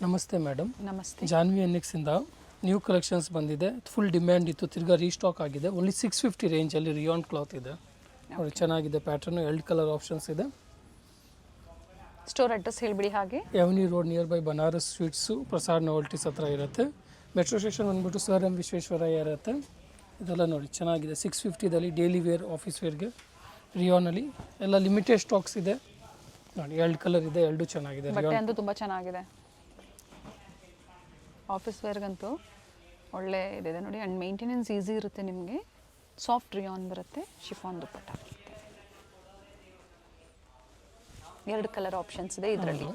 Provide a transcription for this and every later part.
ನಮಸ್ತೆ ಮೇಡಮ್. ನಮಸ್ತೆ. Janhvi ಎನ್ಎಕ್ಸಿಂದ new collections ಬಂದಿದೆ. ಫುಲ್ ಡಿಮ್ಯಾಂಡ್ ಇತ್ತು, ತಿರ್ಗಾ ರೀಸ್ಟಾಕ್ ಆಗಿದೆ. ಓನ್ಲಿ 650 ರೇಂಜಲ್ಲಿ ರಿಯಾನ್ ಕ್ಲಾತ್ ಇದೆ. ನೋಡಿ ಚೆನ್ನಾಗಿದೆ ಪ್ಯಾಟರ್ನು, 2 ಕಲರ್ ಆಪ್ಷನ್ಸ್ ಇದೆ. ಸ್ಟೋರ್ ಅಡ್ರೆಸ್ ಹೇಳಿಬಿಡಿ. ಹಾಗೆ Avenue Road near by Banaras sweets, Prasad novelties ಹತ್ರ ಇರುತ್ತೆ. ಮೆಟ್ರೋ ಸ್ಟೇಷನ್ ಬಂದ್ಬಿಟ್ಟು ಸರ್ ಎಂ ವಿಶ್ವೇಶ್ವರಯ್ಯ ಇರುತ್ತೆ. ಇದೆಲ್ಲ ನೋಡಿ ಚೆನ್ನಾಗಿದೆ. 650ದಲ್ಲಿ ಡೈಲಿ ವೇರ್, ಆಫೀಸ್ ವೇರ್ಗೆ ರಿಯಾನಲ್ಲಿ ಎಲ್ಲ ಲಿಮಿಟೆಡ್ ಸ್ಟಾಕ್ಸ್ ಇದೆ. ನೋಡಿ 2 ಕಲರ್ ಇದೆ, 2 ಚೆನ್ನಾಗಿದೆ. ಬಟ್ಟೆ ಅಂತೂ ತುಂಬ ಚೆನ್ನಾಗಿದೆ. ಆಫೀಸ್ ವೇರ್ಗಂತೂ ಒಳ್ಳೆ ಇದಿದೆ ನೋಡಿ. ಆ್ಯಂಡ್ ಮೇಂಟೆನೆನ್ಸ್ ಈಸಿ ಇರುತ್ತೆ ನಿಮಗೆ. ಸಾಫ್ಟ್ ರಿಯಾನ್ ಬರುತ್ತೆ, ಶಿಫಾನ್ ದುಪ್ಪಟ್ಟ ಬರುತ್ತೆ. 2 ಕಲರ್ ಆಪ್ಷನ್ಸ್ ಇದೆ ಇದರಲ್ಲಿ.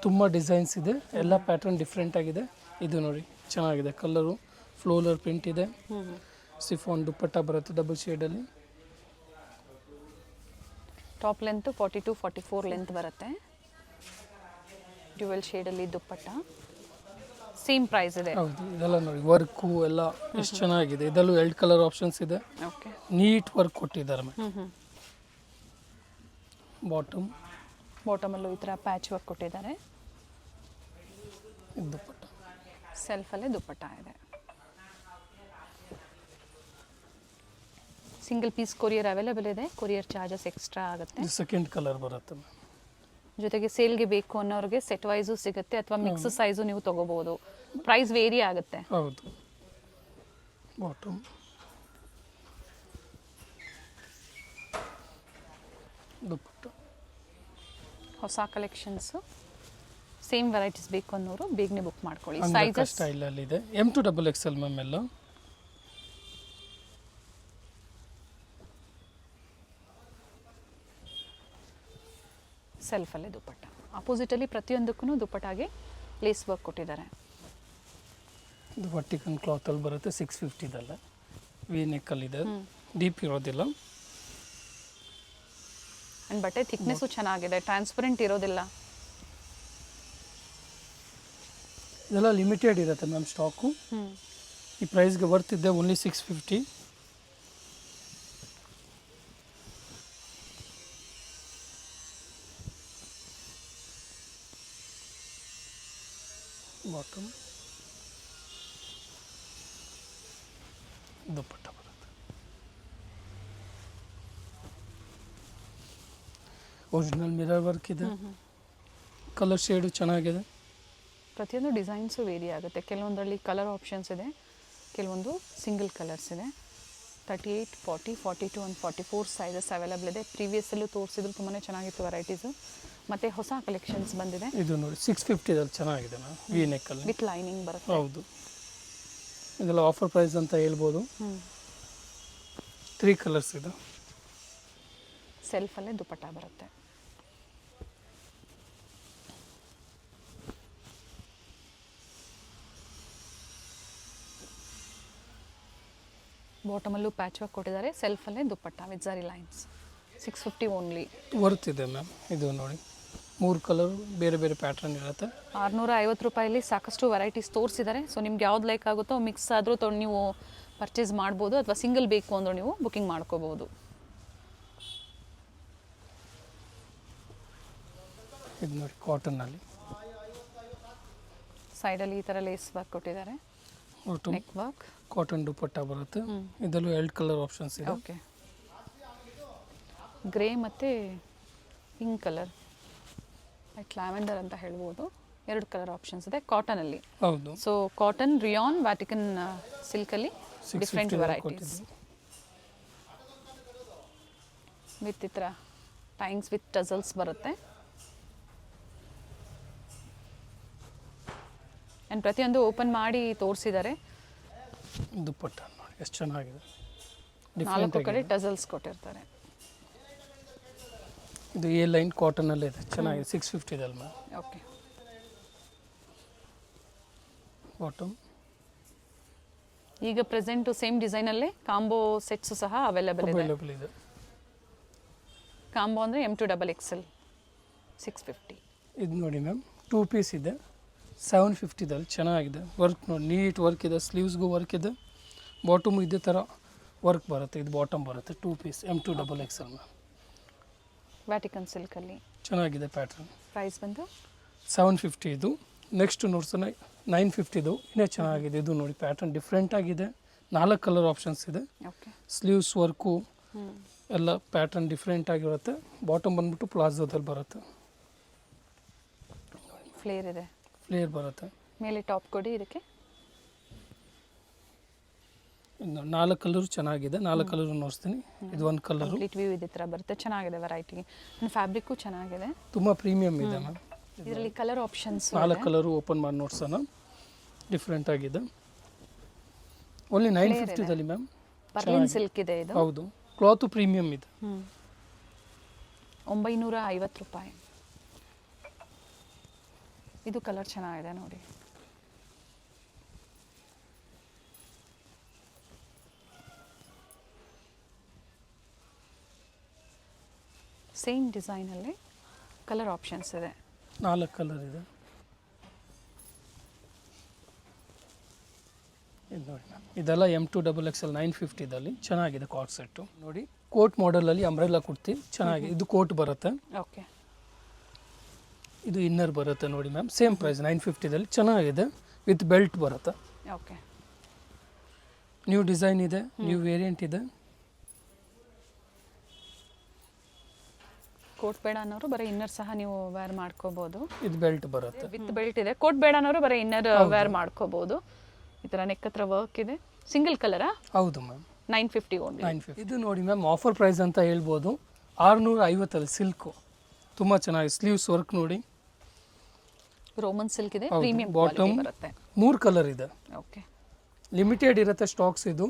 ತುಂಬ ಡಿಸೈನ್ಸ್ ಇದೆ, ಎಲ್ಲ ಪ್ಯಾಟರ್ನ್ ಡಿಫ್ರೆಂಟ್ ಆಗಿದೆ. ಇದು ನೋಡಿ ಚೆನ್ನಾಗಿದೆ, ಕಲರು ಫ್ಲೋಲರ್ ಪ್ರಿಂಟ್ ಇದೆ. ಶಿಫಾನ್ ದುಪ್ಪಟ್ಟ ಬರುತ್ತೆ ಡಬಲ್ ಶೇಡಲ್ಲಿ. ಟಾಪ್ ಲೆಂತ್ 42-44 ಲೆಂತ್ ಬರುತ್ತೆ. ಡ್ಯುವೆಲ್ ಶೇಡಲ್ಲಿ ದುಪ್ಪಟ್ಟ, ಸೇಮ್ ಪ್ರೈಸ್ ಇದೆ. ಹೌದು, ಇದೆಲ್ಲ ನೋಡಿ ವರ್ಕು ಎಲ್ಲ ಎಷ್ಟು ಚೆನ್ನಾಗಿದೆ. ಇದರಲ್ಲೂ 2 ಕಲರ್ ಆಪ್ಷನ್ಸ್ ಇದೆ. ಓಕೆ, ನೀಟ್ ವರ್ಕ್ ಕೊಟ್ಟಿದ್ದಾರೆ ಮೇಡಮ್. ಬಾಟಮಲ್ಲೂ ಈ ಥರ ಪ್ಯಾಚ್ ವರ್ಕ್ ಕೊಟ್ಟಿದ್ದಾರೆ. ದುಪ್ಪಟ್ಟ ಸೆಲ್ಫಲ್ಲೇ ದುಪ್ಪಟ್ಟ ಇದೆ. ಸಿಂಗಲ್ ಪೀಸ್ ಕೊರಿಯರ್ ಅವೈಲೇಬಲ್ ಇದೆ. ಕೊರಿಯರ್ ಚಾರ್ಜಸ್ ಎಕ್ಸ್ಟ್ರಾ ಆಗುತ್ತೆ. ಸೆಕೆಂಡ್ ಕಲರ್ ಬರುತ್ತೆ ಮೇಡಮ್. ಜೊತೆಗೆ ಸೇಲ್ಗೆ ಬೇಕು ಅನ್ನೋರಿಗೆ ಸೆಟ್ ವೈಸು ಸಿಗುತ್ತೆ, ಅಥವಾ ಮಿಕ್ಸ್ ಸೈಜು ನೀವು ತೊಗೋಬೋದು. ಪ್ರೈಸ್ ವೇರಿ ಆಗುತ್ತೆ. ಹೌದು. ಬಾಟಮ್ ದುಪ್ಪಟ್ಟ, ಹೊಸ ಕಲೆಕ್ಷನ್ಸು, ಸೇಮ್ ವೆರೈಟೀಸ್ ಬೇಕು ಅನ್ನೋರು ಬೇಗನೆ ಬುಕ್ ಮಾಡ್ಕೊಳ್ಳಿ. ಸೈಜಸ್ ಸೈಜಸ್ ಸ್ಟೈಲಲ್ಲಿ ಇದೆ. M to XXL ಮ್ಯಾಮ್ ಎಲ್ಲ. ಸೆಲ್ಫಲ್ಲೇ ದುಪ್ಪಟ್ಟ. ಅಪೋಸಿಟಲ್ಲಿ ಪ್ರತಿಯೊಂದಕ್ಕೂ ದುಪ್ಪಟ್ಟಾಗೆ ಲೇಸ್ ವರ್ಕ್ ಕೊಟ್ಟಿದ್ದಾರೆ. ಇದು ವರ್ಟಿಕಲ್ ಕ್ಲಾತಲ್ಲಿ ಬರುತ್ತೆ. 650ದಲ್ಲ ವಿ ನೆಕ್ಕಲ್ಲಿದೆ, ಡೀಪ್ ಇರೋದಿಲ್ಲ. ಆ್ಯಂಡ್ ಬಟ್ಟೆ ಥಿಕ್ನೆಸ್ಸು ಚೆನ್ನಾಗಿದೆ, ಟ್ರಾನ್ಸ್ಪರೆಂಟ್ ಇರೋದಿಲ್ಲ. ಇದೆಲ್ಲ ಲಿಮಿಟೆಡ್ ಇರುತ್ತೆ ಮ್ಯಾಮ್ ಸ್ಟಾಕು. ಈ ಪ್ರೈಸ್ಗೆ ಬರ್ತಿದ್ದೆ ಓನ್ಲಿ 650. ಬಾಟಮ್ ದುಪ್ಪಟ್ಟ ಬರುತ್ತೆ. ಒರಿಜಿನಲ್ ಮಿರರ್ ವರ್ಕ್ ಇದೆ. ಕಲರ್ ಶೇಡು ಚೆನ್ನಾಗಿದೆ. ಪ್ರತಿಯೊಂದು ಡಿಸೈನ್ಸು ವೇರಿ ಆಗುತ್ತೆ. ಕೆಲವೊಂದರಲ್ಲಿ ಕಲರ್ ಆಪ್ಷನ್ಸ್ ಇದೆ, ಕೆಲವೊಂದು ಸಿಂಗಲ್ ಕಲರ್ಸ್ ಇದೆ. 38, 40, 42 ಆ್ಯಂಡ್ 44 ಸೈಜಸ್ ಅವೈಲೇಬಲ್ ಇದೆ. ಪ್ರೀವಿಯಸ್ಸಲ್ಲೂ ತೋರಿಸಿದ್ರು ತುಂಬಾ ಚೆನ್ನಾಗಿತ್ತು ವೆರೈಟೀಸು. ಮತ್ತು ಹೊಸ ಕಲೆಕ್ಷನ್ಸ್ ಬಂದಿದೆ. ಇದು ನೋಡಿ 650ದಲ್ಲಿ ಚೆನ್ನಾಗಿದೆ ಮ್ಯಾಮ್, ವಿ ನೆಕ್ಕಲ್ಲಿ ವಿತ್ ಲೈನಿಂಗ್ ಬರುತ್ತೆ. ಹೌದು, ಇದೆಲ್ಲ ಆಫರ್ ಪ್ರೈಸ್ ಅಂತ ಹೇಳ್ಬೋದು. 3 ಕಲರ್ಸ್ ಇದೆ. ಸೆಲ್ಫಲ್ಲೇ ದುಪ್ಪಟ್ಟ ಬರುತ್ತೆ. ಬಾಟಮಲ್ಲೂ ಪ್ಯಾಚ್ ವರ್ಕ್ ಕೊಟ್ಟಿದ್ದಾರೆ. ಸೆಲ್ಫಲ್ಲೇ dupatta with zari lines. 650 only. Worth ಇದೆ ಮ್ಯಾಮ್. ಇದು ನೋಡಿ 3 ಕಲರ್ ಬೇರೆ ಬೇರೆ ಪ್ಯಾಟ್ರನ್ ಇರುತ್ತೆ. 650 ರೂಪಾಯಲ್ಲಿ ಸಾಕಷ್ಟು ವೆರೈಟೀಸ್ ತೋರಿಸಿದ್ದಾರೆ. ಸೊ ನಿಮ್ಗೆ ಯಾವ್ದು ಲೈಕ್ ಆಗುತ್ತೋ ಮಿಕ್ಸ್ ಆದರೂ ನೀವು ಪರ್ಚೇಸ್ ಮಾಡ್ಬೋದು, ಅಥವಾ ಸಿಂಗಲ್ ಬೇಕು ಅಂದರೂ ನೀವು ಬುಕಿಂಗ್ ಮಾಡ್ಕೋಬೋದು. ಇದು ನೋಡಿ ಕಾಟನ್ನಲ್ಲಿ ಸೈಡಲ್ಲಿ ಈ ಥರ ಲೇಸ್ ವರ್ಕ್ ಕೊಟ್ಟಿದ್ದಾರೆ. ನೆಕ್ ವರ್ಕ್, ಕಾಟನ್ ದುಪ್ಪಟ್ಟ ಬರುತ್ತೆ. ಇದರಲ್ಲೂ 2 ಕಲರ್ ಆಪ್ಷನ್ಸ್ ಇದೆ. ಓಕೆ, ಗ್ರೇ ಮತ್ತು ಪಿಂಕ್ ಕಲರ್, ಲೈಕ್ ಲ್ಯಾವೆಂಡರ್ ಅಂತ ಹೇಳ್ಬೋದು. 2 ಕಲರ್ ಆಪ್ಷನ್ಸ್ ಇದೆ ಕಾಟನಲ್ಲಿ. ಹೌದು. ಸೊ ಕಾಟನ್, ರಿಯಾನ್, ವ್ಯಾಟಿಕನ್ ಸಿಲ್ಕಲ್ಲಿ ಡಿಫ್ರೆಂಟ್ ವೆರೈಟೀಸ್ ವಿತ್ ಈ ಥರ ಟೈಂಗ್ಸ್ ವಿತ್ ಟಸಲ್ಸ್ ಬರುತ್ತೆ. ಆ್ಯಂಡ್ ಪ್ರತಿಯೊಂದು ಓಪನ್ ಮಾಡಿ ತೋರಿಸಿದ್ದಾರೆ. ದುಪ್ಪಟ್ಟ ನೋಡಿ ಎಷ್ಟು ಚೆನ್ನಾಗಿದೆ. 4 ಕಡೆ ಟಸಲ್ಸ್ ಕೊಟ್ಟಿರ್ತಾರೆ. ಇದು ಎ ಲೈನ್ ಕಾಟನಲ್ಲೇ ಇದೆ, ಚೆನ್ನಾಗಿದೆ. 650ದಲ್ಲಿ ಮ್ಯಾಮ್. ಓಕೆ, ಬಾಟಮ್ ಈಗ ಪ್ರೆಸೆಂಟು ಸೇಮ್ ಡಿಸೈನಲ್ಲೇ ಕಾಂಬೋ ಸೆಟ್ಸು ಸಹ ಅವೈಲೇಬಲ್ ಇದೆ. ಕಾಂಬೋ ಅಂದರೆ M to XXL 650. ಇದು ನೋಡಿ ಮ್ಯಾಮ್, 2 ಪೀಸ್ ಇದೆ. 750ದಲ್ಲಿ ಚೆನ್ನಾಗಿದೆ. ವರ್ಕ್ ನೋಡಿ, ನೀಟ್ ವರ್ಕ್ ಇದೆ. ಸ್ಲೀವ್ಸ್ಗೂ ವರ್ಕ್ ಇದೆ. ಬಾಟಮು ಇದೇ ಥರ ವರ್ಕ್ ಬರುತ್ತೆ. ಇದು ಬಾಟಮ್ ಬರುತ್ತೆ. 2 piece M to XXL ma'am. Vatican ಸಿಲ್ಕಲ್ಲಿ ಚೆನ್ನಾಗಿದೆ ಪ್ಯಾಟ್ರನ್. ಪ್ರೈಸ್ ಬಂದು 750. ಇದು ನೆಕ್ಸ್ಟ್ ನೋಡ್ಸೋಣ 950 ಇನ್ನೇ ಚೆನ್ನಾಗಿದೆ. ಇದು ನೋಡಿ ಪ್ಯಾಟರ್ನ್ ಡಿಫ್ರೆಂಟ್ ಆಗಿದೆ. 4 ಕಲರ್ ಆಪ್ಷನ್ಸ್ ಇದೆ. ಓಕೆ. ಸ್ಲೀವ್ಸ್ ವರ್ಕು ಎಲ್ಲ ಪ್ಯಾಟರ್ನ್ ಡಿಫ್ರೆಂಟ್ ಆಗಿರುತ್ತೆ. ಬಾಟಮ್ ಬಂದ್ಬಿಟ್ಟು ಪ್ಲಾಜೋದಲ್ಲಿ ಬರುತ್ತೆ. ಫ್ಲೇರ್ ಇದೆ. ಫ್ಲೇರ್ ಬರುತ್ತೆ. ಮೇಲೆ ಟಾಪ್ ಕೊಡಿ ಇದಕ್ಕೆ. ಇನ್ನು 4 ಕಲರ್ ಚೆನ್ನಾಗಿದೆ. 4 ಕಲರ್ ನೋಡ್ತೀನಿ. ಇದು ಒಂದು ಕಲರ್ ಕಂಪ್ಲೀಟ್ ವ್ಯೂ ಇದೇ ಥರ ಬರುತ್ತೆ. ಚೆನ್ನಾಗಿದೆ ವೆರೈಟಿ. ಆ್ಯಂಡ್ ಫ್ಯಾಬ್ರಿಕ್ಕು ಚೆನ್ನಾಗಿದೆ. ತುಂಬ ಪ್ರೀಮಿಯಮ್ ಇದೆ ಮ್ಯಾಮ್. ಇದರಲ್ಲಿ ಕಲರ್ ಆಪ್ಷನ್ಸ್ 4 ಕಲರು ಓಪನ್ ಮಾಡಿ ನೋಡ್ಸೋಣ. ಡಿಫ್ರೆಂಟ್ ಆಗಿದೆ. ಓನ್ಲಿ 950ದಲ್ಲಿ ಮ್ಯಾಮ್. ಪರ್ಲಿನ್ ಸಿಲ್ಕ್ ಇದೆ ಇದು. ಹೌದು, ಕ್ಲಾತು ಪ್ರೀಮಿಯಮ್ ಇದೆ. 950 ರೂಪಾಯಿ. ಇದು ಕಲರ್ ಚೆನ್ನಾಗಿದೆ ನೋಡಿ. ಸೇಮ್ ಡಿಸೈನಲ್ಲಿ ಕಲರ್ ಆಪ್ಷನ್ಸ್ ಇದೆ. 4 ಕಲರ್ ಇದೆ. ಇದು ನೋಡಿ ಮ್ಯಾಮ್, ಇದೆಲ್ಲ M2XXL 950ದಲ್ಲಿ ಚೆನ್ನಾಗಿದೆ. ಕಾಟ್ ಸೆಟ್ಟು ನೋಡಿ. ಕೋಟ್ ಮಾಡೆಲಲ್ಲಿ ಅಂಬ್ರೆಲಾ ಕುರ್ತಿ ಚೆನ್ನಾಗಿದೆ. ಇದು ಕೋಟ್ ಬರುತ್ತೆ. ಓಕೆ. ಇದು ಇನ್ನರ್ ಬರುತ್ತೆ ನೋಡಿ ಮ್ಯಾಮ್. ಸೇಮ್ ಪ್ರೈಸ್ 950ದಲ್ಲಿ ಚೆನ್ನಾಗಿದೆ. ವಿತ್ ಬೆಲ್ಟ್ ಬರುತ್ತೆ. ಓಕೆ. ನ್ಯೂ ಡಿಸೈನ್ ಇದೆ, ನ್ಯೂ ವೇರಿಯಂಟ್ ಇದೆ. ಕೋಟ್ ಬೇಡ ಅನ್ನೋರು ಬರೀ ಇನ್ನರ್ ಸಹ ನೀವು ವೇರ್ ಮಾಡ್ಕೋಬಹುದು. ಇದು ಬೆಲ್ಟ್ ಬರುತ್ತೆ. ವಿತ್ ಬೆಲ್ಟ್ ಇದೆ. ಕೋಟ್ ಬೇಡ ಅನ್ನೋರು ಬರೀ ಇನ್ನರ್ ವೇರ್ ಮಾಡ್ಕೋಬಹುದು. ಈ ಥರ ನೆಕ್ ಹತ್ರ ವರ್ಕ್ ಇದೆ. ಸಿಂಗಲ್ ಕಲರಾ? ಹೌದು ಮ್ಯಾಮ್. 950 ಓನ್ಲಿ. 950. ಇದು ನೋಡಿ ಮ್ಯಾಮ್, ಆಫರ್ ಪ್ರೈಸ್ ಅಂತ ಹೇಳ್ಬೋದು. 650ಅಲ್ಲಿ ಸಿಲ್ಕು ತುಂಬ ಚೆನ್ನಾಗಿದೆ. ಸ್ಲೀವ್ಸ್ ವರ್ಕ್ ನೋಡಿ. ರೋಮನ್ ಸಿಲ್ಕ್ ಇದೆ. ಹೌದು. ಪ್ರೀಮಿಯಂ ಬಾಟಮ್ ಕ್ವಾಲಿಟಿ ಬರುತ್ತೆ. 3 ಕಲರ್ ಇದೆ. ಓಕೆ. ಲಿಮಿಟೆಡ್ ಇರುತ್ತೆ ಸ್ಟಾಕ್ಸ್ ಇದು.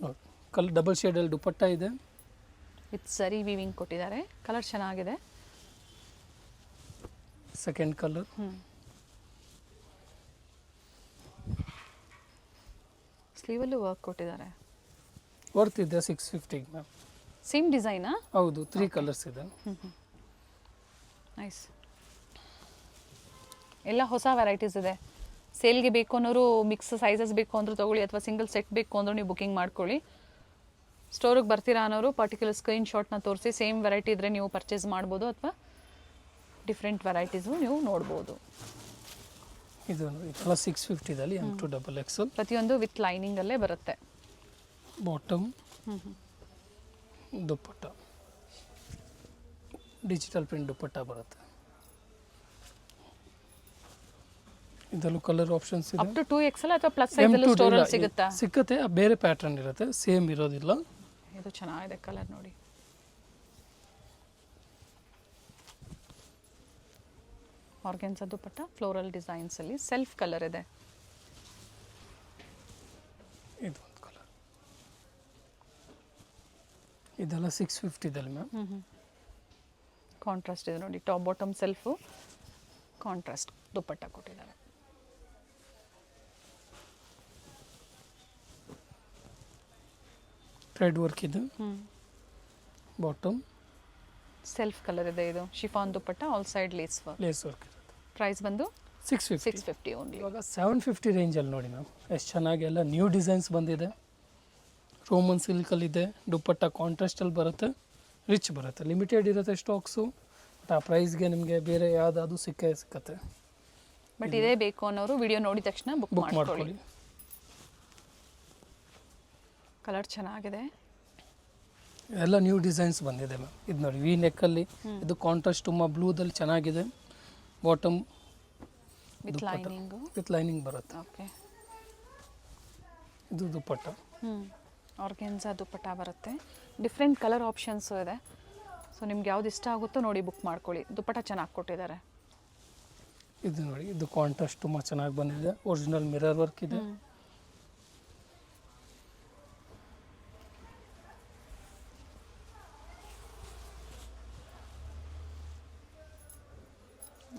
ನೋಡಿ, ಡಬಲ್ ಶೇಡಲ್ಲಿ ದುಪಟ್ಟ ಇದೆ. ವಿತ್ ಸರಿ ವೀವಿಂಗ್ ಕೊಟ್ಟಿದ್ದಾರೆ. ಕಲರ್ ಚೆನ್ನಾಗಿದೆ. Second colour. ಸ್ಲೀವಲ್ಲೂ ವರ್ಕ್ ಕೊಟ್ಟಿದ್ದಾರೆ. ವರ್ತ್ ಇದೆ 650 ಮ್ಯಾಮ್. ಸೇಮ್ ಡಿಸೈನಾ? ಹೌದು, 3 ಕಲರ್ಸ್ ಇದೆ. ನೈಸ್. ಎಲ್ಲ ಹೊಸ ವೆರೈಟೀಸ್ ಇದೆ. ಸೇಲ್ಗೆ ಬೇಕು ಅನ್ನೋರು ಮಿಕ್ಸ್ ಸೈಜಸ್ ಬೇಕು ಅಂದರೂ ತೊಗೊಳ್ಳಿ, ಅಥವಾ ಸಿಂಗಲ್ ಸೆಟ್ ಬೇಕು ಅಂದರೂ ನೀವು ಬುಕಿಂಗ್ ಮಾಡ್ಕೊಳ್ಳಿ. ಸ್ಟೋರಿಗೆ ಬರ್ತೀರಾ ಅನ್ನೋರು ಪರ್ಟಿಕ್ಯುಲರ್ ಸ್ಕ್ರೀನ್ಶಾಟ್ನ ತೋರಿಸಿ ಸೇಮ್ ವೆರೈಟಿ ಇದ್ದರೆ ನೀವು ಪರ್ಚೇಸ್ ಮಾಡ್ಬೋದು, ಅಥವಾ ಡಿಫ್ರೆಂಟ್ ವೆರೈಟೀಸು ನೀವು ನೋಡ್ಬೋದು. ಇದು ಇದೆಲ್ಲ 650ದಲ್ಲಿ M2XXL. ಪ್ರತಿಯೊಂದು ವಿತ್ ಲೈನಿಂಗಲ್ಲೇ ಬರುತ್ತೆ. ಬಾಟಮ್ ದುಪ್ಪಟ್ಟ ಡಿಜಿಟಲ್ ಪ್ರಿಂಟ್ ದುಪ್ಪಟ್ಟ ಬರುತ್ತೆ. ಇದರಲ್ಲೂ ಕಲರ್ ಆಪ್ಷನ್ಸ್ ಇದೆ. ಅಪ್ ಟು 2XL ಅಥವಾ ಪ್ಲಸ್ ಸೈಜಲ್ಲೂ ಸ್ಟೋರಲ್ಲಿ ಸಿಗುತ್ತಾ? ಸಿಕ್ಕತ್ತೆ. ಬೇರೆ ಪ್ಯಾಟರ್ನ್ ಇರುತ್ತೆ, ಸೇಮ್ ಇರೋದಿಲ್ಲ. ಇದು ಚೆನ್ನಾಗಿದೆ ಕಲರ್ ನೋಡಿ. ಆರ್ಗೆನ್ಸಾ ದುಪಟ್ಟ ಫ್ಲೋರಲ್ ಡಿಸೈನ್ಸಲ್ಲಿ ಸೆಲ್ಫ್ ಕಲರ್ ಇದೆ. ಇದು ಒಂದು ಕಲರ್. ಇದೆಲ್ಲ 650ದಲ್ಲಿ ಮ್ಯಾಮ್. ಕಾಂಟ್ರಾಸ್ಟ್ ಇದೆ ನೋಡಿ. Top bottom self contrast dupatta ಕೊಟ್ಟಿದ್ದಾರೆ. ಥ್ರೆಡ್ ವರ್ಕ್ ಇದೆ. ಬಾಟಮ್ ಸೆಲ್ಫ್ ಕಲರ್ ಇದೆ. ಇದು chiffon dupatta, all side lace work. Lace work ಇರುತ್ತೆ. ಪ್ರೈಸ್ ಬಂದು 650 ಓನ್ಲಿ. ಇವಾಗ 750 ರೇಂಜಲ್ಲಿ ನೋಡಿ ಮ್ಯಾಮ್, ಎಷ್ಟು ಚೆನ್ನಾಗಿ ಎಲ್ಲ ನ್ಯೂ ಡಿಸೈನ್ಸ್ ಬಂದಿದೆ. ರೋಮನ್ ಸಿಲ್ಕಲ್ಲಿದೆ. ದುಪ್ಪಟ್ಟ ಕಾಂಟ್ರಾಸ್ಟಲ್ಲಿ ಬರುತ್ತೆ. ರಿಚ್ ಬರುತ್ತೆ. ಲಿಮಿಟೆಡ್ ಇರುತ್ತೆ ಸ್ಟಾಕ್ಸು. ಬಟ್ ಆ ಪ್ರೈಸ್ಗೆ ನಿಮಗೆ ಬೇರೆ ಯಾವುದಾದ್ರು ಸಿಕ್ಕತ್ತೆ. ಬಟ್ ಇದೇ ಬೇಕು ಅನ್ನೋರು ವಿಡಿಯೋ ನೋಡಿದ ತಕ್ಷಣ ಬುಕ್ ಮಾಡ್ಕೊಳ್ಳಿ. ಕಲರ್ ಚೆನ್ನಾಗಿದೆ. ಎಲ್ಲ ನ್ಯೂ ಡಿಸೈನ್ಸ್ ಬಂದಿದೆ ಮ್ಯಾಮ್. ಇದು ನೋಡಿ, ವಿ ನೆಕ್ಕಲ್ಲಿ ಇದು ಕಾಂಟ್ರಾಸ್ಟ್ ತುಂಬ ಬ್ಲೂದಲ್ಲಿ ಚೆನ್ನಾಗಿದೆ. Bottom with lining. With lining ಬರುತ್ತೆ. ಓಕೆ. ಇದು ದುಪ್ಪಟ್ಟ. ಆರ್ಗೆನ್ಸಾ ದುಪಟ್ಟ ಬರುತ್ತೆ. ಡಿಫ್ರೆಂಟ್ ಕಲರ್ ಆಪ್ಷನ್ಸು ಇದೆ. ಸೊ ನಿಮ್ಗೆ ಯಾವ್ದು ಇಷ್ಟ ಆಗುತ್ತೋ ನೋಡಿ ಬುಕ್ ಮಾಡ್ಕೊಳ್ಳಿ. ದುಪಟ್ಟ ಚೆನ್ನಾಗಿ ಕೊಟ್ಟಿದ್ದಾರೆ. ಇದು ನೋಡಿ, ಇದು ಕಾಂಟ್ರಾಸ್ಟ್ ತುಂಬ ಚೆನ್ನಾಗಿ ಬಂದಿದೆ. ಒರಿಜಿನಲ್ ಮಿರರ್ ವರ್ಕ್ ಇದೆ.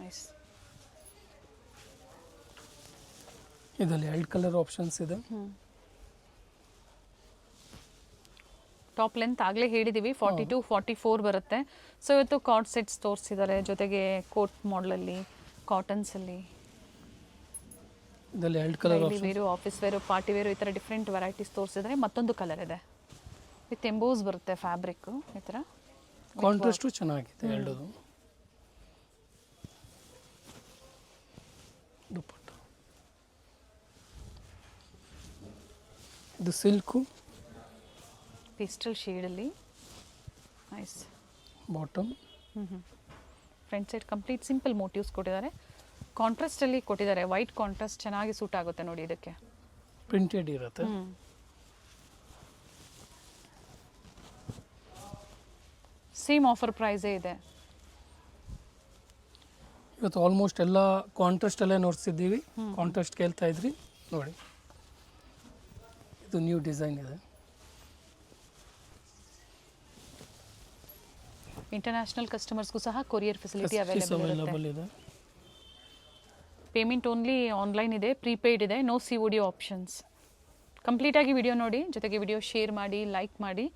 ನೈಸ್. ಇದರಲ್ಲಿ 2 ಕಲರ್ ಆಪ್ಷನ್ಸ್ ಇದೆ. ಟಾಪ್ ಲೆಂತ್ ಆಗಲೇ ಹೇಳಿದ್ದೀವಿ 42 44 ಬರುತ್ತೆ. ಸೊ ಇವತ್ತು ಕಾರ್ಡ್ ಸೆಟ್ಸ್ ತೋರಿಸಿದ್ದಾರೆ, ಜೊತೆಗೆ ಕೋಟ್ ಮಾಡಲಲ್ಲಿ, ಕಾಟನ್ಸಲ್ಲಿ, ಇದರಲ್ಲಿ 2 colour option. Wear, office wear, party wear, ಈ ಥರ ಡಿಫ್ರೆಂಟ್ ವೆರೈಟೀಸ್ ತೋರಿಸಿದ್ದಾರೆ. ಮತ್ತೊಂದು ಕಲರ್ ಇದೆ ವಿತ್ ಎಂಬೋಸ್ ಬರುತ್ತೆ ಫ್ಯಾಬ್ರಿಕ್ಕು. ಈ ಥರ ಕಾಂಟ್ರಾಸ್ಟು ಚೆನ್ನಾಗಿದೆ ಎರಡದು. ದುಪ್ಪಟ್ಟ. ಇದು ಸಿಲ್ಕು, ಪೇಸ್ಟಲ್ ಶೇಡಲ್ಲಿ nice. Bottom. Front side complete simple motives ಕೊಟ್ಟಿದ್ದಾರೆ. ಕಾಂಟ್ರಾಸ್ಟಲ್ಲಿ ಕೊಟ್ಟಿದ್ದಾರೆ, ವೈಟ್ ಕಾಂಟ್ರಾಸ್ಟ್ ಚೆನ್ನಾಗಿ ಸೂಟ್ ಆಗುತ್ತೆ ನೋಡಿ ಇದಕ್ಕೆ. ಪ್ರಿಂಟೆಡ್ ಇರುತ್ತೆ. ಸೇಮ್ ಆಫರ್ ಪ್ರೈಸೇ ಇದೆ. ಇವತ್ತು ಆಲ್ಮೋಸ್ಟ್ ಎಲ್ಲ ಕಾಂಟ್ರಾಸ್ಟ್ ಅಲ್ಲೇ ನೋಡ್ತಿದ್ದೀವಿ. ಕಾಂಟ್ರಾಸ್ಟ್ ಕೇಳ್ತಾ ಇದ್ರಿ ನೋಡಿ, ಇದು ನ್ಯೂ ಡಿಸೈನ್ ಇದೆ. ಇಂಟರ್ನ್ಯಾಷನಲ್ ಕಸ್ಟಮರ್ಸ್ಗೂ ಸಹ ಕೊರಿಯರ್ ಫೆಸಿಲಿಟಿ ಅವೈಲೇಬಲ್ ಇದೆ. ಪೇಮೆಂಟ್ ಓನ್ಲಿ ಆನ್ಲೈನ್ ಇದೆ, ಪ್ರೀಪೇಯ್ಡ್ ಇದೆ, ನೋ COD ಆಪ್ಷನ್ಸ್. ಕಂಪ್ಲೀಟಾಗಿ ವಿಡಿಯೋ ನೋಡಿ, ಜೊತೆಗೆ ವಿಡಿಯೋ ಶೇರ್ ಮಾಡಿ, ಲೈಕ್ ಮಾಡಿ.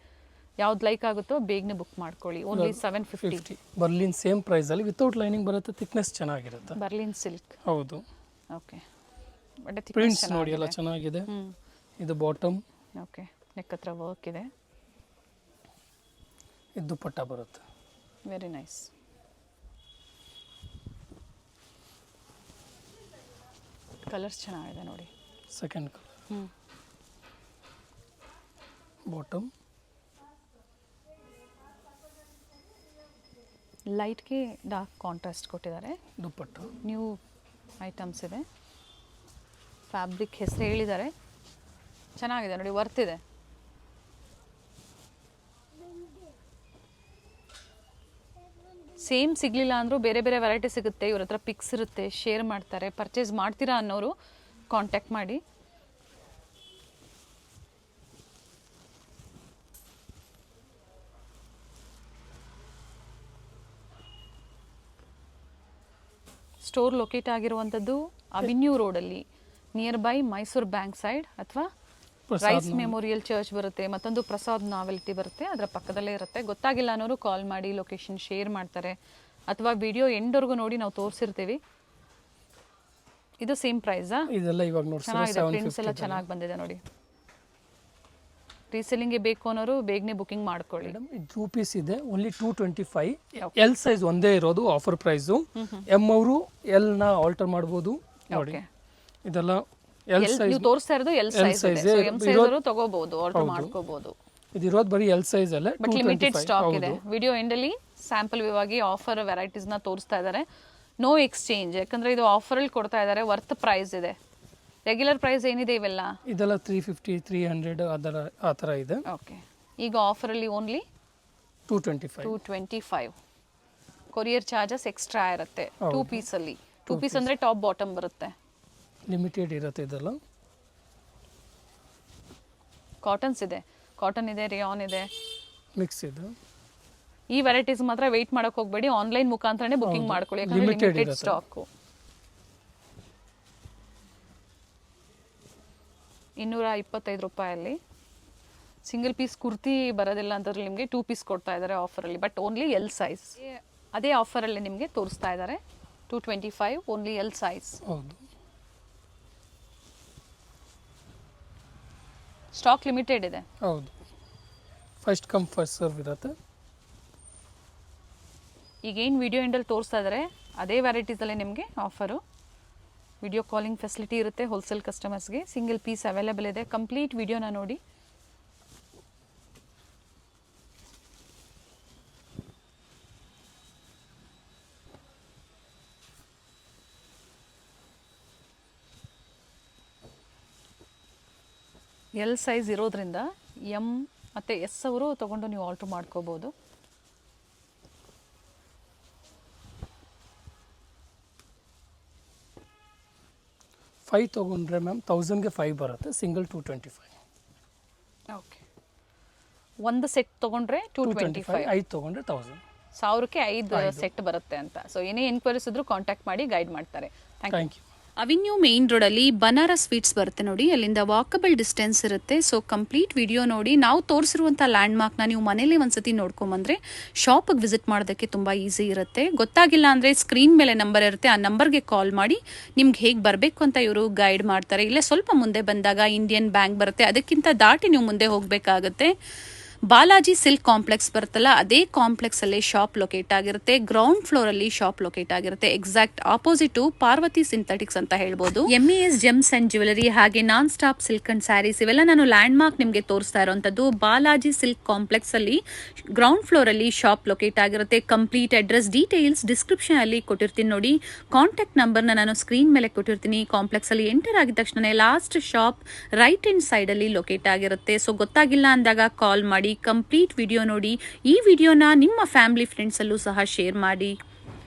ಯಾವ್ದು ಲೈಕ್ ಆಗುತ್ತೋ ಬೇಗನೆ ಬುಕ್ ಮಾಡ್ಕೊಳ್ಳಿ. ಓನ್ಲಿ 750. ಬರ್ಲಿನ್ ಸೇಮ್ ಪ್ರೈಸಲ್ಲಿ ವಿತೌಟ್ ಲೈನಿಂಗ್ ಬರುತ್ತೆ. ಥಿಕ್ನೆಸ್ ಚೆನ್ನಾಗಿರುತ್ತೆ. Berlin silk. ಹೌದು. ಓಕೆ. ಪ್ರಿಂಟ್ಸ್ ನೋಡಿ ಎಲ್ಲ ಚೆನ್ನಾಗಿದೆ. ಇದು ಬಾಟಮ್. ಓಕೆ. ನೆಕ್ ಹತ್ರ ವರ್ಕ್ ಇದೆ. ಇದು ದುಪ್ಪಟ್ಟ ಬರುತ್ತೆ. Very nice. ಕಲರ್ಸ್ ಚೆನ್ನಾಗಿದೆ ನೋಡಿ. Second colour. ಬಾಟಮ್. ಲೈಟ್ಗೆ ಡಾರ್ಕ್ ಕಾಂಟ್ರಾಸ್ಟ್ ಕೊಟ್ಟಿದ್ದಾರೆ. ದುಪ್ಪಟ್ಟ. ನ್ಯೂ ಐಟಮ್ಸ್ ಇದೆ. ಫ್ಯಾಬ್ರಿಕ್ ಹೆಸರು ಹೇಳಿದ್ದಾರೆ. ಚೆನ್ನಾಗಿದೆ ನೋಡಿ, ವರ್ತ್ ಇದೆ. ಸೇಮ್ ಸಿಗಲಿಲ್ಲ ಅಂದರೂ ಬೇರೆ ಬೇರೆ ವೆರೈಟಿ ಸಿಗುತ್ತೆ. ಇವ್ರ ಹತ್ರ ಪಿಕ್ಸ್ ಇರುತ್ತೆ, ಶೇರ್ ಮಾಡ್ತಾರೆ. ಪರ್ಚೇಸ್ ಮಾಡ್ತೀರಾ ಅನ್ನೋರು ಕಾಂಟ್ಯಾಕ್ಟ್ ಮಾಡಿ. ಸ್ಟೋರ್ ಲೊಕೇಟ್ ಆಗಿರುವಂಥದ್ದು ಅವಿನ್ಯೂ ರೋಡಲ್ಲಿ, near by Mysuru bank side, ಅಥವಾ ರೈಸ್ ಮೆಮೋರಿಯಲ್ ಚರ್ಚ್ ಬರುತ್ತೆ, ಮತ್ತೊಂದು ಪ್ರಸಾದ್ ನಾವೆಲ್ಟಿ ಬರುತ್ತೆ, ಅದರ ಪಕ್ಕದಲ್ಲೇ ಇರುತ್ತೆ. ಗೊತ್ತಾಗಿಲ್ಲ ಅನ್ನೋರು ಕಾಲ್ ಮಾಡಿ ಲೊಕೇಶನ್ ಶೇರ್ ಮಾಡ್ತಾರೆ, ಅಥವಾ ವಿಡಿಯೋ ಎಂಡ್ವರೆಗೂ ನೋಡಿ ನಾವು ತೋರಿಸಿರ್ತೀವಿ. ಇದು ಸೇಮ್ ಪ್ರೈಸಾ? ಇದೆಲ್ಲ ಇವಾಗ ನೋಡಿ ಚೆನ್ನಾಗಿದೆ, ಪ್ರಿಂಟ್ಸ್ ಎಲ್ಲ ಚೆನ್ನಾಗಿ ಬಂದಿದೆ ನೋಡಿ. ರೀಸೆಲ್ಲಿಂಗ್ಗೆ ಬೇಕು ಅನ್ನೋರು ಬೇಗನೆ ಬುಕಿಂಗ್ ಮಾಡ್ಕೊಳ್ಳಿ. ಇದು 2 ಪೀಸ್ ಇದೆ, ಓನ್ಲಿ 225. ಎಲ್ ಸೈಜ್ ಒಂದೇ ಇರೋದು, ಆಫರ್ ಪ್ರೈಸು. ಎಂ ಅವರು ಎಲ್ ನ ಆಲ್ಟರ್ ಮಾಡಬಹುದು ನೋಡಿ. ಇದೆಲ್ಲ ಎಲ್ ಸೈಜ್ ನೀವು ತೋರಿಸ್ತಾ ಇರೋದು ಎಲ್ ಸೈಜ್ ಇದೆ. ಸೊ ಎಂ ಸೈಜ್ ಅವರು ತಗೋಬಹುದು, ಆರ್ಡರ್ ಮಾಡ್ಕೋಬಹುದು. ಇದು ಇರೋದು ಬರೀ ಎಲ್ ಸೈಜ್ ಅಲ್ಲೇ, ಬಟ್ ಲಿಮಿಟೆಡ್ ಸ್ಟಾಕ್ ಇದೆ. ವಿಡಿಯೋ ಎಂಡ್ ಅಲ್ಲಿ ಸ್ಯಾಂಪಲ್ ವಿವಾಗಿ ಆಫರ್ ವೆರೈಟೀಸ್ ನ ತೋರಿಸ್ತಾ ಇದ್ದಾರೆ. ನೋ ಎಕ್ಸ್ಚೇಂಜ್, ಯಾಕಂದ್ರೆ ಇದು ಆಫರ್ ಅಲ್ಲಿ ಕೊಡ್ತಾ ಇದ್ದಾರೆ. ವರ್ತ್ ಪ್ರೈಸ್ ಇದೆ. ರೆಗ್ಯುಲರ್ ಪ್ರೈಸ್ ಏನಿದೆ ಇವೆಲ್ಲ? ಇದೆಲ್ಲ 350, 300 ಆ ಥರ ಇದೆ. ಓಕೆ. ಈಗ ಆಫರ್ ಅಲ್ಲಿ ಓನ್ಲಿ 225. ಕೊರಿಯರ್ ಚಾರ್ಜಸ್ ಎಕ್ಸ್ಟ್ರಾ ಇರುತ್ತೆ 2 ಪೀಸ್ ಅಲ್ಲಿ. 2 ಪೀಸ್ ಅಂದ್ರೆ ಟಾಪ್ ಬಾಟಮ್ ಬರುತ್ತೆ. ಲಿಮಿಟೆಡ್ ಇರುತ್ತೆ ಇದೆಲ್ಲ. ಕಾಟನ್ಸ್ ಇದೆ, ಕಾಟನ್ ಇದೆ, ರಿಯಾನ್ ಇದೆ, ಮಿಕ್ಸ್ ಇದೆ. ಈ ವೆರೈಟೀಸ್ ಮಾತ್ರ ವೆಯ್ಟ್ ಮಾಡಕ್ ಹೋಗಬೇಡಿ, ಆನ್ಲೈನ್ ಮುಖಾಂತರನೇ ಬುಕಿಂಗ್ ಮಾಡ್ಕೊಳ್ಳಿ, ಯಾಕಂದ್ರೆ ಲಿಮಿಟೆಡ್ ಸ್ಟಾಕ್. 225 ರೂಪಾಯಲ್ಲಿ ಸಿಂಗಲ್ ಪೀಸ್ ಕುರ್ತಿ ಬರೋದಿಲ್ಲ ಅಂತಂದ್ರೆ ನಿಮಗೆ 2 ಪೀಸ್ ಕೊಡ್ತಾ ಇದ್ದಾರೆ ಆಫರಲ್ಲಿ, ಬಟ್ ಓನ್ಲಿ ಎಲ್ ಸೈಜ್. ಅದೇ ಆಫರಲ್ಲಿ ನಿಮಗೆ ತೋರಿಸ್ತಾ ಇದ್ದಾರೆ. 225 ಓನ್ಲಿ ಎಲ್ ಸೈಜ್. ಹೌದು. ಸ್ಟಾಕ್ ಲಿಮಿಟೆಡ್ ಇದೆ. ಹೌದು. ಫಸ್ಟ್ ಕಮ್ ಫಸ್ಟ್ ಸರ್ವ್ ಇರುತ್ತೆ. ಈಗೇನು ವಿಡಿಯೋ ಎಂಡಲ್ಲಿ ತೋರಿಸ್ತಾ ಇದ್ದಾರೆ ಅದೇ ವೆರೈಟೀಸಲ್ಲೇ ನಿಮಗೆ ಆಫರು. ವಿಡಿಯೋ ಕಾಲಿಂಗ್ ಫೆಸಿಲಿಟಿ ಇರುತ್ತೆ ಹೋಲ್ಸೇಲ್ ಕಸ್ಟಮರ್ಸ್ಗೆ. ಸಿಂಗಲ್ ಪೀಸ್ ಅವೈಲೇಬಲ್ ಇದೆ. ಕಂಪ್ಲೀಟ್ ವಿಡಿಯೋನ ನೋಡಿ. ಎಲ್ ಸೈಜ್ ಇರೋದ್ರಿಂದ ಎಮ್ ಮತ್ತು ಎಸ್ ಅವರು ತೊಗೊಂಡು ನೀವು ಆರ್ಡ್ರ್ ಮಾಡ್ಕೋಬೋದು. ಫೈವ್ ತೊಗೊಂಡ್ರೆ ಮ್ಯಾಮ್ 1000ಗೆ 5 ಬರುತ್ತೆ. ಸಿಂಗಲ್ 225. ಓಕೆ. ಒಂದು ಸೆಟ್ ತೊಗೊಂಡ್ರೆ 225. 5 ತೊಗೊಂಡ್ರೆ 1000. 1000ಕ್ಕೆ 5 ಸೆಟ್ ಬರುತ್ತೆ ಅಂತ. ಸೊ ಏನೇ ಎನ್ಕ್ವೈರೀಸ್ ಇದ್ರೂ ಕಾಂಟ್ಯಾಕ್ಟ್ ಮಾಡಿ ಗೈಡ್ ಮಾಡ್ತಾರೆ. Thank you. ಅವಿನ್ಯೂ ಮೇನ್ ರೋಡಲ್ಲಿ ಬನಾರಸ್ ಸ್ವೀಟ್ಸ್ ಬರುತ್ತೆ ನೋಡಿ, ಅಲ್ಲಿಂದ ವಾಕಬಲ್ ಡಿಸ್ಟೆನ್ಸ್ ಇರುತ್ತೆ. ಸೊ ಕಂಪ್ಲೀಟ್ ವಿಡಿಯೋ ನೋಡಿ. ನಾವು ತೋರಿಸಿರುವಂಥ ಲ್ಯಾಂಡ್ ಮಾರ್ಕ್ನ ನೀವು ಮನೇಲಿ ಒಂದ್ಸತಿ ನೋಡ್ಕೊಂಬಂದ್ರೆ ಶಾಪಿಗೆ ವಿಸಿಟ್ ಮಾಡೋದಕ್ಕೆ ತುಂಬ ಈಸಿ ಇರುತ್ತೆ. ಗೊತ್ತಾಗಿಲ್ಲ ಅಂದರೆ ಸ್ಕ್ರೀನ್ ಮೇಲೆ ನಂಬರ್ ಇರುತ್ತೆ, ಆ ನಂಬರ್ಗೆ ಕಾಲ್ ಮಾಡಿ ನಿಮ್ಗೆ ಹೇಗೆ ಬರಬೇಕು ಅಂತ ಇವರು ಗೈಡ್ ಮಾಡ್ತಾರೆ. ಇಲ್ಲೇ ಸ್ವಲ್ಪ ಮುಂದೆ ಬಂದಾಗ ಇಂಡಿಯನ್ ಬ್ಯಾಂಕ್ ಬರುತ್ತೆ, ಅದಕ್ಕಿಂತ ದಾಟಿ ನೀವು ಮುಂದೆ ಹೋಗಬೇಕಾಗತ್ತೆ. ಬಾಲಾಜಿ ಸಿಲ್ಕ್ ಕಾಂಪ್ಲೆಕ್ಸ್ ಬರುತ್ತಲ್ಲ ಅದೇ ಕಾಂಪ್ಲೆಕ್ಸ್ ಅಲ್ಲಿ ಶಾಪ್ ಲೊಕೇಟ್ ಆಗಿರುತ್ತೆ. ಗ್ರೌಂಡ್ ಫ್ಲೋರ್ ಅಲ್ಲಿ ಶಾಪ್ ಲೊಕೇಟ್ ಆಗಿರುತ್ತೆ. ಎಕ್ಸಾಕ್ಟ್ ಆಪೋಸಿಟ್ ಪಾರ್ವತಿ ಸಿಂಥೆಟಿಕ್ಸ್ ಅಂತ ಹೇಳ್ಬೋದು. MES ಜೆಮ್ಸ್ ಅಂಡ್ ಜ್ಯುವೆಲರಿ ಹಾಗೆ non stop silk and saris ಇವೆಲ್ಲ ನಾನು ಲ್ಯಾಂಡ್ ಮಾರ್ಕ್ ನಿಮಗೆ ತೋರಿಸ್ತಾ ಇರುವಂತದ್ದು. ಬಾಲಾಜಿ ಸಿಲ್ಕ್ ಕಾಂಪ್ಲೆಕ್ಸ್ ಅಲ್ಲಿ ಗ್ರೌಂಡ್ ಫ್ಲೋರ್ ಅಲ್ಲಿ ಶಾಪ್ ಲೊಕೇಟ್ ಆಗಿರುತ್ತೆ. ಕಂಪ್ಲೀಟ್ ಅಡ್ರೆಸ್ ಡೀಟೇಲ್ಸ್ ಡಿಸ್ಕ್ರಿಪ್ಷನ್ ಅಲ್ಲಿ ಕೊಟ್ಟಿರ್ತೀನಿ ನೋಡಿ. ಕಾಂಟ್ಯಾಕ್ಟ್ ನಂಬರ್ ನಾನು ಸ್ಕ್ರೀನ್ ಮೇಲೆ ಕೊಟ್ಟಿರ್ತೀನಿ. ಕಾಂಪ್ಲೆಕ್ಸ್ ಅಲ್ಲಿ ಎಂಟರ್ ಆಗಿದ ತಕ್ಷಣ last shop right hand side ಅಲ್ಲಿ ಲೊಕೇಟ್ ಆಗಿರುತ್ತೆ. ಸೊ ಗೊತ್ತಾಗಿಲ್ಲ ಅಂದಾಗ ಕಾಲ್ ಮಾಡಿ, ಕಂಪ್ಲೀಟ್ ವಿಡಿಯೋ ನೋಡಿ. ಈ ವಿಡಿಯೋನ ನಿಮ್ಮ ಫ್ಯಾಮಿಲಿ ಫ್ರೆಂಡ್ಸ್ ಅಲ್ಲೂ ಸಹ ಶೇರ್ ಮಾಡಿ.